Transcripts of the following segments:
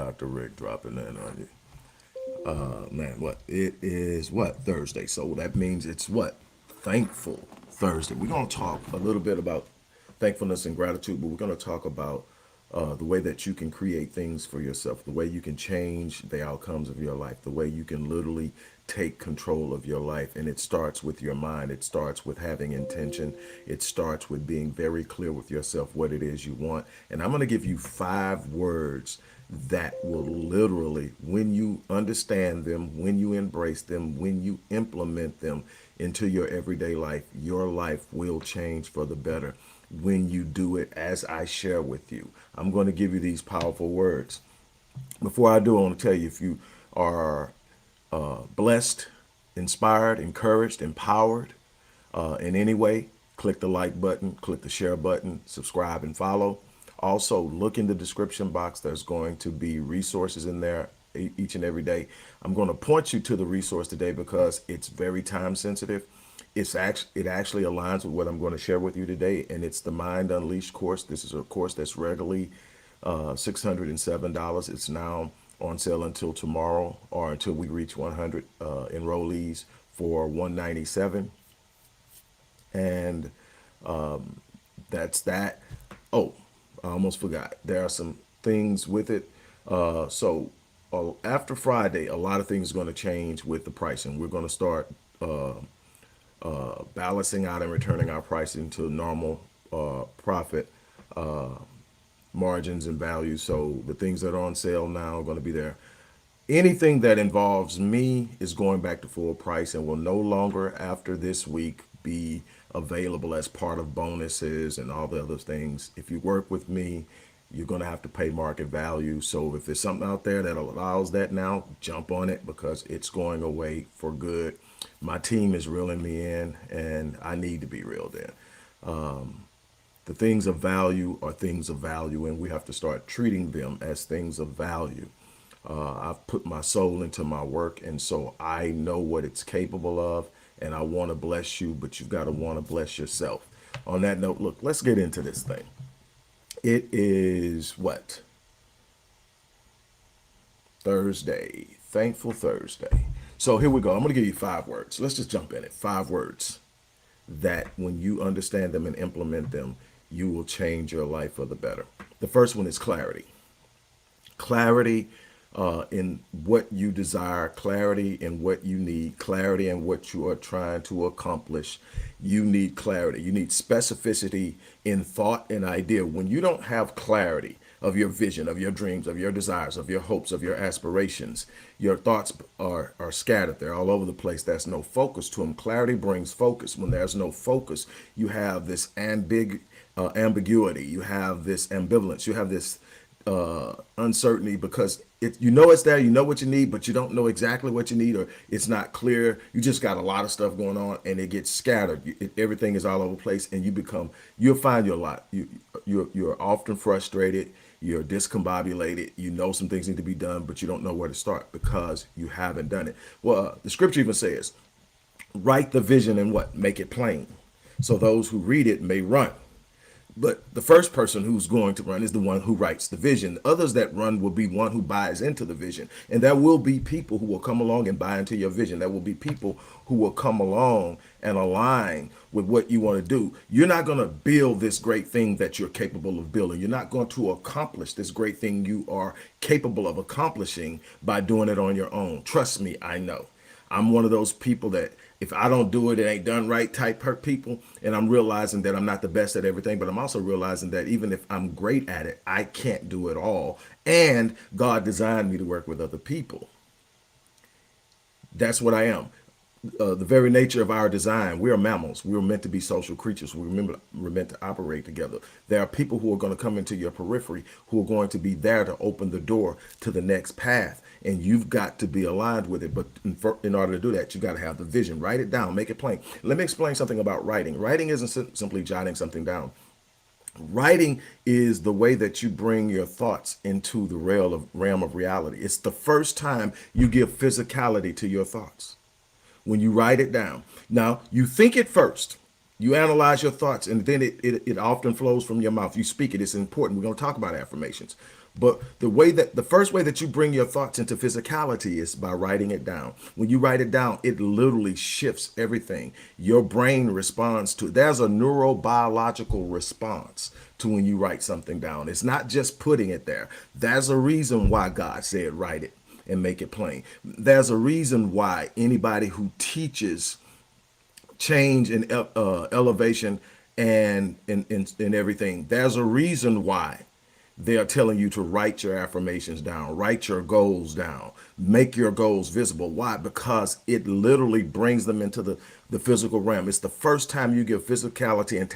Dr. Rick dropping that on you. Man, what? It is what? Thursday. So that means it's what? Thankful Thursday. We're going to talk a little bit about thankfulness and gratitude, but we're going to talk about the way that you can create things for yourself, the way you can change the outcomes of your life, the way you can literally take control of your life. And it starts with your mind. It starts with having intention. It starts with being very clear with yourself what it is you want. And I'm going to give you 5 words that will literally, when you understand them, when you embrace them, when you implement them into your everyday life, your life will change for the better when you do it as I share with you. I'm going to give you these powerful words. Before I do, I want to tell you, if you are blessed, inspired, encouraged, empowered in any way, click the like button, click the share button, subscribe and follow. Also, look in the description box. There's going to be resources in there each and every day. I'm going to point you to the resource today because it's very time sensitive. It actually aligns with what I'm going to share with you today, and it's the Mind Unleashed course. This is a course that's regularly $607. It's now on sale until tomorrow or until we reach 100 enrollees for $197. And that's that. Oh, I almost forgot. There are some things with it. After Friday, a lot of things are going to change with the pricing. We're going to start balancing out and returning our pricing to normal profit margins and values. So the things that are on sale now are going to be there. Anything that involves me is going back to full price and will no longer after this week be available as part of bonuses and all the other things. If you work with me, you're going to have to pay market value. So if there's something out there that allows that now, jump on it because it's going away for good. My team is reeling me in and I need to be reeled in. The things of value are things of value, and we have to start treating them as things of value. I've put my soul into my work, and so I know what it's capable of, and I want to bless you, but you've got to want to bless yourself. On that note, look, let's get into this thing. It is what? Thursday. Thankful Thursday. So here we go. I'm going to give you 5 words. Let's just jump in it. 5 words that when you understand them and implement them, you will change your life for the better. The first one is clarity. Clarity in what you desire, clarity in what you need, clarity in what you are trying to accomplish. You need clarity. You need specificity in thought and idea. When you don't have clarity of your vision, of your dreams, of your desires, of your hopes, of your aspirations, your thoughts are scattered. They're all over the place. There's no focus to them. Clarity brings focus. When there's no focus, you have this ambiguity. You have this ambivalence. You have this uncertainty because you know it's there, you know what you need, but you don't know exactly what you need, or it's not clear. You just got a lot of stuff going on and it gets scattered. Everything is all over the place and you'll find you're often frustrated, you're discombobulated, you know some things need to be done, but you don't know where to start because you haven't done it. Well, the scripture even says, write the vision and what? Make it plain. So those who read it may run. But the first person who's going to run is the one who writes the vision. Others that run will be one who buys into the vision. And there will be people who will come along and buy into your vision. There will be people who will come along and align with what you want to do. You're not going to build this great thing that you're capable of building. You're not going to accomplish this great thing you are capable of accomplishing by doing it on your own. Trust me, I know. I'm one of those people that if I don't do it, it ain't done right type people. And I'm realizing that I'm not the best at everything, but I'm also realizing that even if I'm great at it, I can't do it all. And God designed me to work with other people. That's what I am. The very nature of our design, we are mammals. We were meant to be social creatures. We're meant to operate together. There are people who are going to come into your periphery who are going to be there to open the door to the next path. And you've got to be aligned with it. But in order to do that, you got to have the vision. Write it down. Make it plain. Let me explain something about writing. Writing isn't simply jotting something down. Writing is the way that you bring your thoughts into the realm of reality. It's the first time you give physicality to your thoughts. When you write it down. Now, you think it first. You analyze your thoughts, and then it often flows from your mouth. You speak it. It's important. We're going to talk about affirmations. But the first way that you bring your thoughts into physicality is by writing it down. When you write it down, it literally shifts everything. Your brain responds to, there's a neurobiological response to when you write something down. It's not just putting it there. There's a reason why God said write it and make it plain. There's a reason why anybody who teaches change and elevation and everything, there's a reason why they are telling you to write your affirmations down, write your goals down, make your goals visible. Why? Because it literally brings them into the physical realm. It's the first time you give physicality and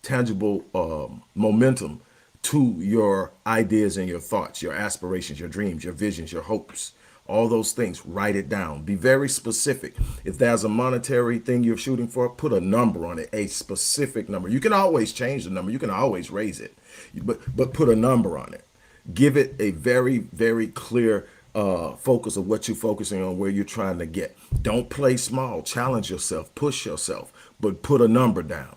tangible momentum to your ideas and your thoughts, your aspirations, your dreams, your visions, your hopes. All those things, write it down. Be very specific. If there's a monetary thing you're shooting for, put a number on it, a specific number. You can always change the number. You can always raise it, but put a number on it. Give it a very, very clear focus of what you're focusing on, where you're trying to get. Don't play small. Challenge yourself. Push yourself, but put a number down.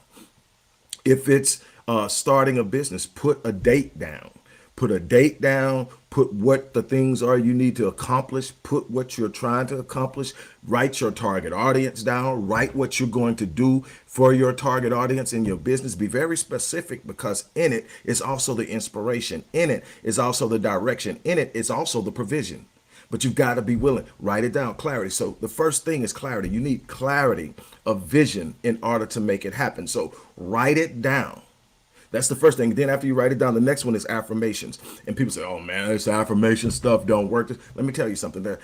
If it's starting a business, put a date down. Put a date down, put what the things are you need to accomplish, put what you're trying to accomplish, write your target audience down, write what you're going to do for your target audience in your business. Be very specific, because in it is also the inspiration. In it is also the direction. In it is also the provision. But you've got to be willing. Write it down. Clarity. So the first thing is clarity. You need clarity of vision in order to make it happen. So write it down. That's the first thing. Then after you write it down, the next one is affirmations. And people say, oh man, this affirmation stuff don't work. Let me tell you something there.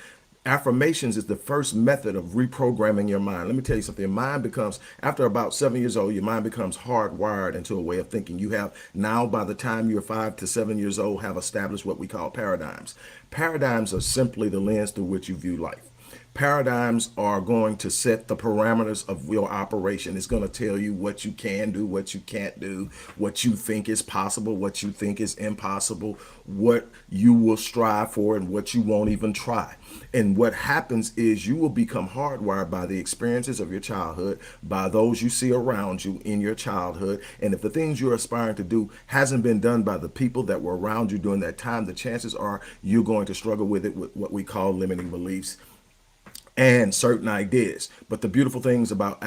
Affirmations is the first method of reprogramming your mind. Let me tell you something. Your mind becomes, after about 7 years old, your mind becomes hardwired into a way of thinking. You have now, by the time you're 5 to 7 years old, have established what we call paradigms. Paradigms are simply the lens through which you view life. Paradigms are going to set the parameters of your operation. It's going to tell you what you can do, what you can't do, what you think is possible, what you think is impossible, what you will strive for, and what you won't even try. And what happens is you will become hardwired by the experiences of your childhood, by those you see around you in your childhood. And if the things you're aspiring to do hasn't been done by the people that were around you during that time, the chances are you're going to struggle with it, with what we call limiting beliefs and certain ideas. But the beautiful things about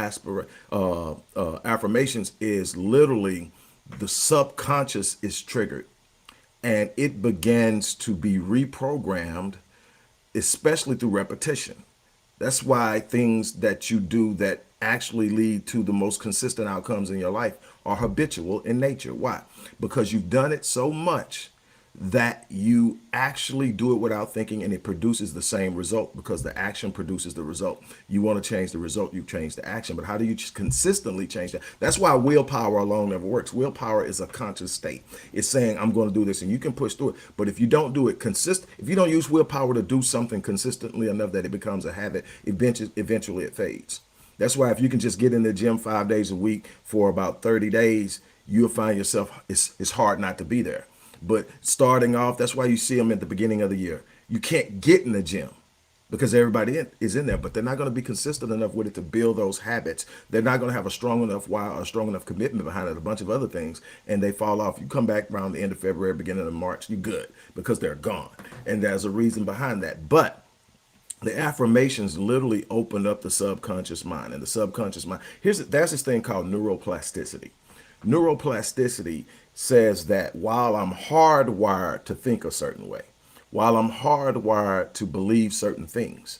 affirmations is literally the subconscious is triggered and it begins to be reprogrammed, especially through repetition. That's why things that you do that actually lead to the most consistent outcomes in your life are habitual in nature. Why? Because you've done it so much that you actually do it without thinking, and it produces the same result, because the action produces the result. You want to change the result, you change the action. But how do you just consistently change that? That's why willpower alone never works. Willpower is a conscious state. It's saying, I'm going to do this, and you can push through it. But if you don't do it if you don't use willpower to do something consistently enough that it becomes a habit, eventually it fades. That's why if you can just get in the gym 5 days a week for about 30 days, you'll find yourself, it's hard not to be there. But starting off, that's why you see them at the beginning of the year. You can't get in the gym because everybody is in there, but they're not going to be consistent enough with it to build those habits. They're not going to have a strong enough why or a strong enough commitment behind it, a bunch of other things, and they fall off. You come back around the end of February, beginning of March, you're good because they're gone. And there's a reason behind that. But the affirmations literally opened up the subconscious mind, and the subconscious mind, there's this thing called neuroplasticity. Neuroplasticity says that while I'm hardwired to think a certain way, while I'm hardwired to believe certain things,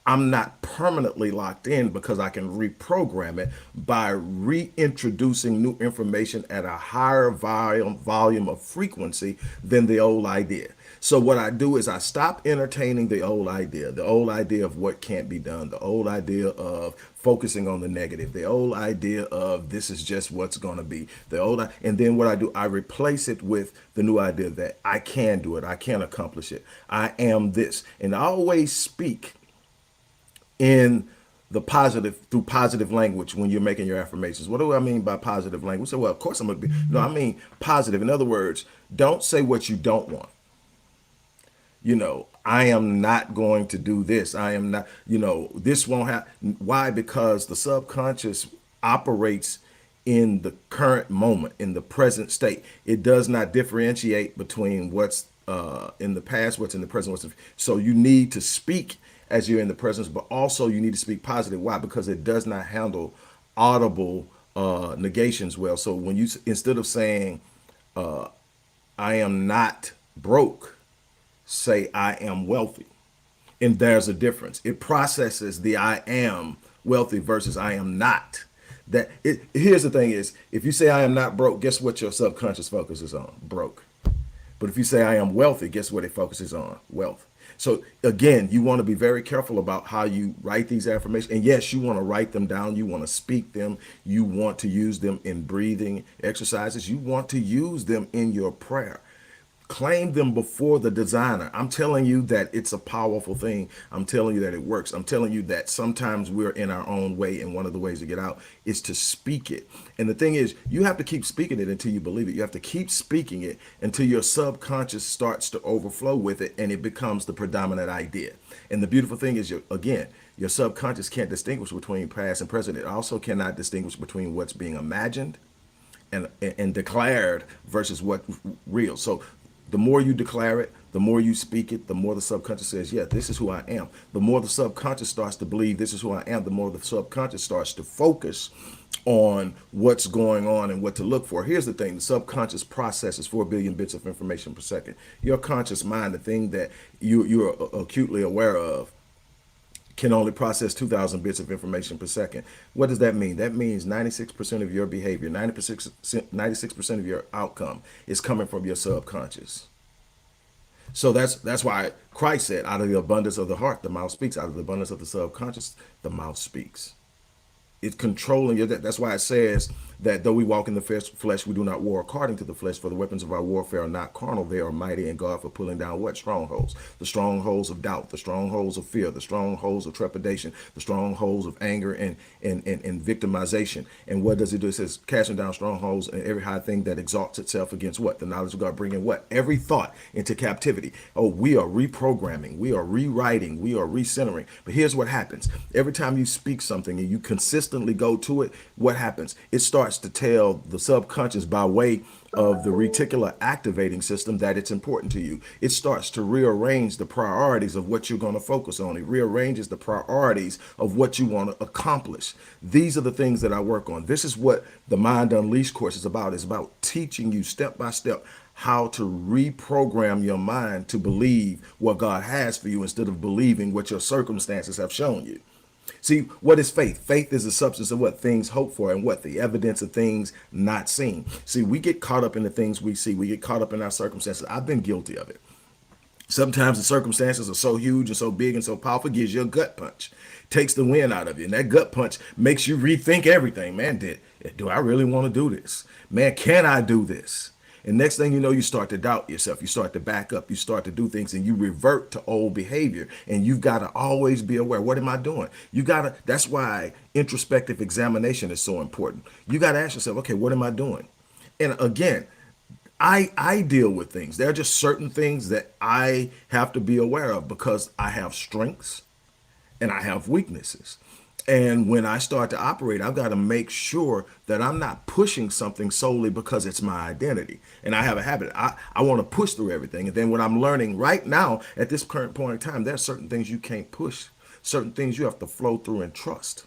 I'm not permanently locked in, because I can reprogram it by reintroducing new information at a higher volume of frequency than the old idea. So what I do is I stop entertaining the old idea of what can't be done, the old idea of focusing on the negative, the old idea of this is just what's going to be, and then what I do, I replace it with the new idea that I can do it, I can accomplish it, I am this. And I always speak in the positive, through positive language when you're making your affirmations. What do I mean by positive language? So, well, of course I'm going to be, no, I mean positive. In other words, don't say what you don't want. I am not going to do this. I am not, this won't happen. Why? Because the subconscious operates in the current moment, in the present state. It does not differentiate between what's in the past, what's in the present, so you need to speak as you're in the presence, but also you need to speak positive. Why? Because it does not handle audible negations well. So when you, instead of saying I am not broke, say I am wealthy. And there's a difference. It processes the I am wealthy versus I am not. That it, here's the thing is, if you say I am not broke, guess what your subconscious focuses on? Broke. But if you say I am wealthy, guess what it focuses on? Wealth. So again, you want to be very careful about how you write these affirmations. And yes, you want to write them down. You want to speak them. You want to use them in breathing exercises. You want to use them in your prayer. Claim them before the designer. I'm telling you that it's a powerful thing. I'm telling you that it works. I'm telling you that sometimes we're in our own way, and one of the ways to get out is to speak it. And the thing is, you have to keep speaking it until you believe it. You have to keep speaking it until your subconscious starts to overflow with it and it becomes the predominant idea. And the beautiful thing is, again, your subconscious can't distinguish between past and present. It also cannot distinguish between what's being imagined and declared versus what real. So the more you declare it, the more you speak it, the more the subconscious says, yeah, this is who I am. The more the subconscious starts to believe this is who I am, the more the subconscious starts to focus on what's going on and what to look for. Here's the thing. The subconscious processes 4 billion bits of information per second. Your conscious mind, the thing that you're acutely aware of, can only process 2,000 bits of information per second. What does that mean? That means 96% of your behavior, 96% of your outcome is coming from your subconscious. So that's why Christ said, out of the abundance of the heart, the mouth speaks. Out of the abundance of the subconscious, the mouth speaks. It's controlling your. That's why it says that though we walk in the flesh, we do not war according to the flesh. For the weapons of our warfare are not carnal; they are mighty in God for pulling down what? Strongholds. The strongholds of doubt, the strongholds of fear, the strongholds of trepidation, the strongholds of anger and victimization. And what does it do? It says casting down strongholds and every high thing that exalts itself against what? The knowledge of God, bringing what? Every thought into captivity. Oh, we are reprogramming, we are rewriting, we are recentering. But here's what happens. Every time you speak something and you consistently go to it, what happens? It starts to tell the subconscious by way of the reticular activating system that it's important to you. It starts to rearrange the priorities of what you're going to focus on. It rearranges the priorities of what you want to accomplish. These are the things that I work on. This is what the Mind Unleashed course is about. It's about teaching you step by step how to reprogram your mind to believe what God has for you instead of believing what your circumstances have shown you. See, what is faith? Faith is the substance of what things hope for and what the evidence of things not seen. See, we get caught up in the things we see. We get caught up in our circumstances. I've been guilty of it. Sometimes the circumstances are so huge and so big and so powerful, gives you a gut punch, takes the wind out of you. And that gut punch makes you rethink everything. Man, do I really want to do this? Man, can I do this? And next thing you know, you start to doubt yourself. You start to back up. You start to do things and you revert to old behavior. And you've got to always be aware. What am I doing? That's why introspective examination is so important. You got to ask yourself, okay, what am I doing? And again, I deal with things. There are just certain things that I have to be aware of because I have strengths and I have weaknesses. And when I start to operate, I've got to make sure that I'm not pushing something solely because it's my identity. And I have a habit. I want to push through everything. And then what I'm learning right now at this current point in time, there are certain things you can't push, certain things you have to flow through and trust.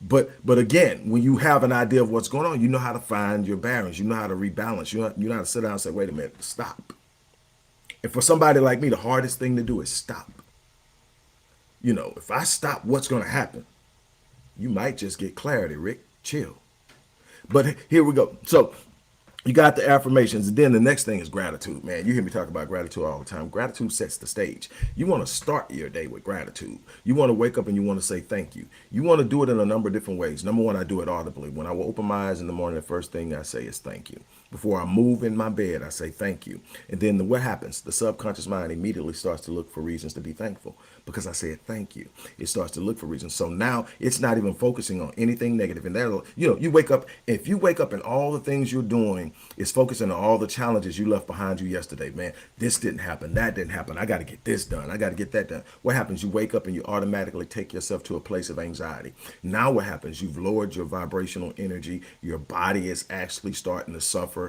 But again, when you have an idea of what's going on, you know how to find your bearings. You know how to rebalance. You know how to sit down and say, wait a minute, stop. And for somebody like me, the hardest thing to do is stop. You know, if I stop, what's going to happen? You might just get clarity, Rick. Chill. But here we go. So you got the affirmations. And then the next thing is gratitude, man. You hear me talk about gratitude all the time. Gratitude sets the stage. You want to start your day with gratitude. You want to wake up and you want to say thank you. You want to do it in a number of different ways. Number one, I do it audibly. When I will open my eyes in the morning, the first thing I say is thank you. Before I move in my bed, I say thank you. And then what happens? The subconscious mind immediately starts to look for reasons to be thankful because I said thank you. It starts to look for reasons. So now it's not even focusing on anything negative. And that, you wake up, if you wake up and all the things you're doing is focusing on all the challenges you left behind you yesterday, man, this didn't happen, that didn't happen. I got to get this done. I got to get that done. What happens? You wake up and you automatically take yourself to a place of anxiety. Now what happens? You've lowered your vibrational energy. Your body is actually starting to suffer.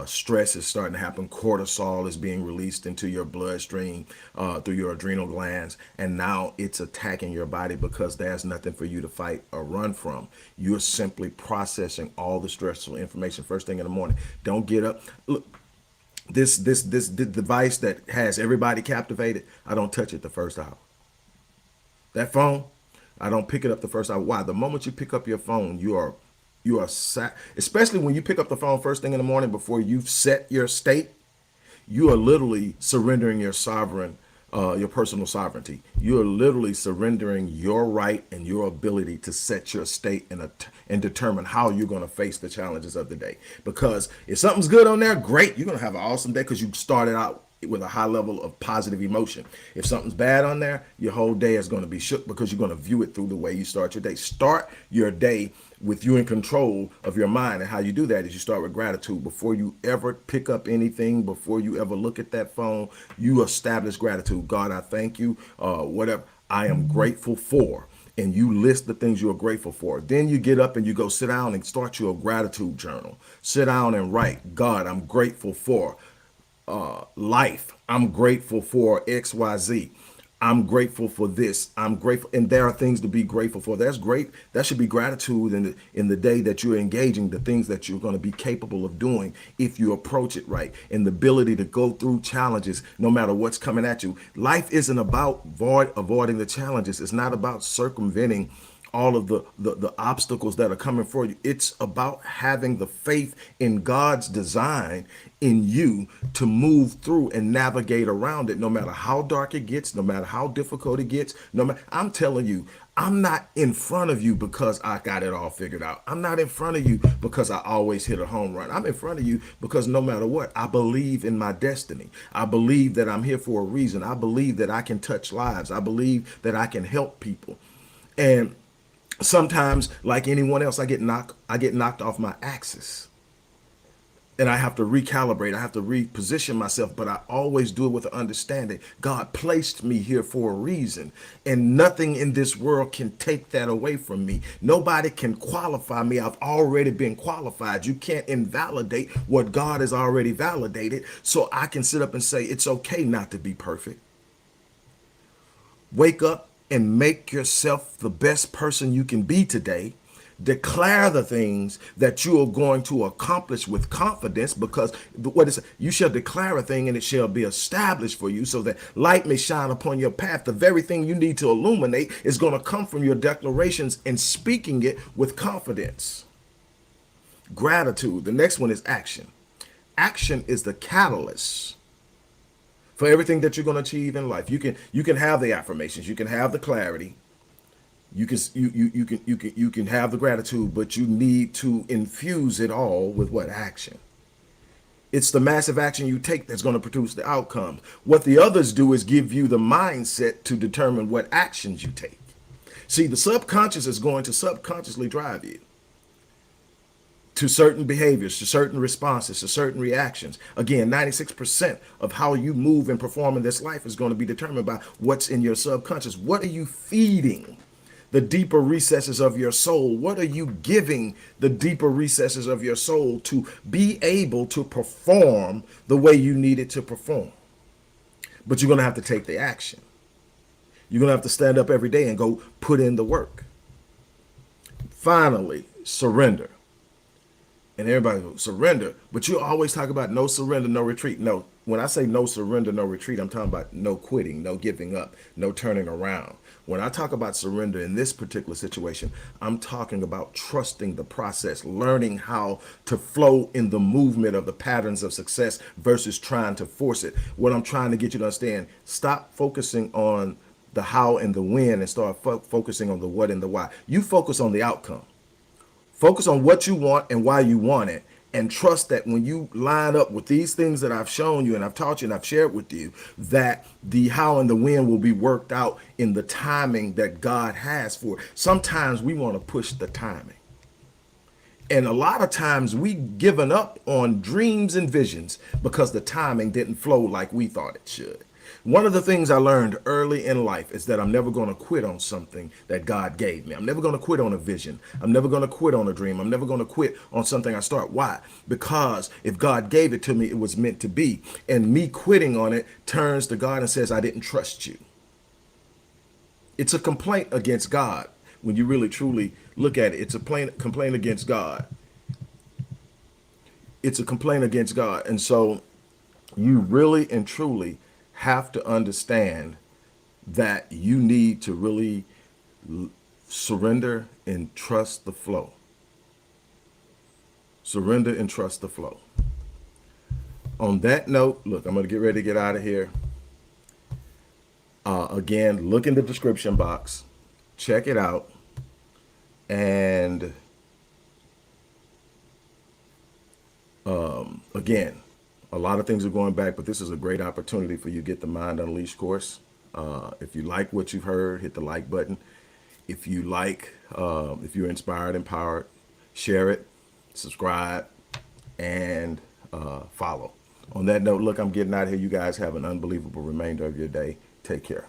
Stress is starting to happen. Cortisol is being released into your bloodstream through your adrenal glands, and now it's attacking your body because there's nothing for you to fight or run from. You're simply processing all the stressful information first thing in the morning. Don't get up. Look, this device that has everybody captivated, I don't touch it the first hour. That phone, I don't pick it up the first hour. Why? The moment you pick up your phone, you are especially when you pick up the phone first thing in the morning before you've set your state, you are literally surrendering your personal sovereignty. You are literally surrendering your right and your ability to set your state and determine how you're going to face the challenges of the day. Because if something's good on there, great, you're going to have an awesome day because you started out with a high level of positive emotion. If something's bad on there, your whole day is going to be shook because you're going to view it through the way you start your day. Start your day with you in control of your mind. And how you do that is you start with gratitude. Before you ever pick up anything, before you ever look at that phone, you establish gratitude. God, I thank you. Whatever I am grateful for. And you list the things you're grateful for. Then you get up and you go sit down and start your gratitude journal. Sit down and write, God, I'm grateful for life. I'm grateful for XYZ. I'm grateful for this. I'm grateful. And there are things to be grateful for. That's great. That should be gratitude in the day that you're engaging, the things that you're going to be capable of doing if you approach it right, and the ability to go through challenges no matter what's coming at you. Life isn't about avoiding the challenges. It's not about circumventing all of the obstacles that are coming for you. It's about having the faith in God's design in you to move through and navigate around it, no matter how dark it gets, no matter how difficult it gets. No matter, I'm telling you, I'm not in front of you because I got it all figured out. I'm not in front of you because I always hit a home run. I'm in front of you because no matter what, I believe in my destiny. I believe that I'm here for a reason. I believe that I can touch lives. I believe that I can help people. And sometimes, like anyone else, I get knocked off my axis. And I have to recalibrate. I have to reposition myself, but I always do it with the understanding God placed me here for a reason, and nothing in this world can take that away from me. Nobody can qualify me. I've already been qualified. You can't invalidate what God has already validated. So I can sit up and say, it's okay not to be perfect. Wake up and make yourself the best person you can be today. Declare the things that you are going to accomplish with confidence, because what is you shall declare a thing and it shall be established for you, so that light may shine upon your path. The very thing you need to illuminate is going to come from your declarations and speaking it with confidence. Gratitude. The next one is action. Action is the catalyst for everything that you're going to achieve in life. You can have the affirmations, you can have the clarity, you can have the gratitude, but you need to infuse it all with what? Action. It's the massive action you take that's going to produce the outcomes. What the others do is give you the mindset to determine what actions you take. See, the subconscious is going to subconsciously drive you to certain behaviors, to certain responses, to certain reactions. Again, 96% of how you move and perform in this life is going to be determined by what's in your subconscious. What are you feeding the deeper recesses of your soul? What are you giving the deeper recesses of your soul to be able to perform the way you need it to perform? But you're going to have to take the action. You're going to have to stand up every day and go put in the work. Finally, surrender. And everybody goes, surrender. But you always talk about no surrender, no retreat. No, when I say no surrender, no retreat, I'm talking about no quitting, no giving up, no turning around. When I talk about surrender in this particular situation, I'm talking about trusting the process, learning how to flow in the movement of the patterns of success versus trying to force it. What I'm trying to get you to understand, stop focusing on the how and the when and start focusing on the what and the why. You focus on the outcome. Focus on what you want and why you want it, And trust that when you line up with these things that I've shown you and I've taught you and I've shared with you, that the how and the when will be worked out in the timing that God has for it. Sometimes we want to push the timing. And a lot of times we given up on dreams and visions because the timing didn't flow like we thought it should. One of the things I learned early in life is that I'm never going to quit on something that God gave me. I'm never going to quit on a vision. I'm never going to quit on a dream. I'm never going to quit on something I start. Why? Because if God gave it to me, it was meant to be. And me quitting on it turns to God and says, I didn't trust you. It's a complaint against God. When you really truly look at it, it's a complaint against God. It's a complaint against God. And so you really and truly have to understand that you need to really surrender and trust the flow. Surrender and trust the flow. On that note, look, I'm going to get ready to get out of here. Again, look in the description box, check it out, and again, a lot of things are going back, but this is a great opportunity for you to get the Mind Unleashed course. If you like what you've heard, hit the like button. If you like, if you're inspired, empowered, share it, subscribe, and follow. On that note, look, I'm getting out of here. You guys have an unbelievable remainder of your day. Take care.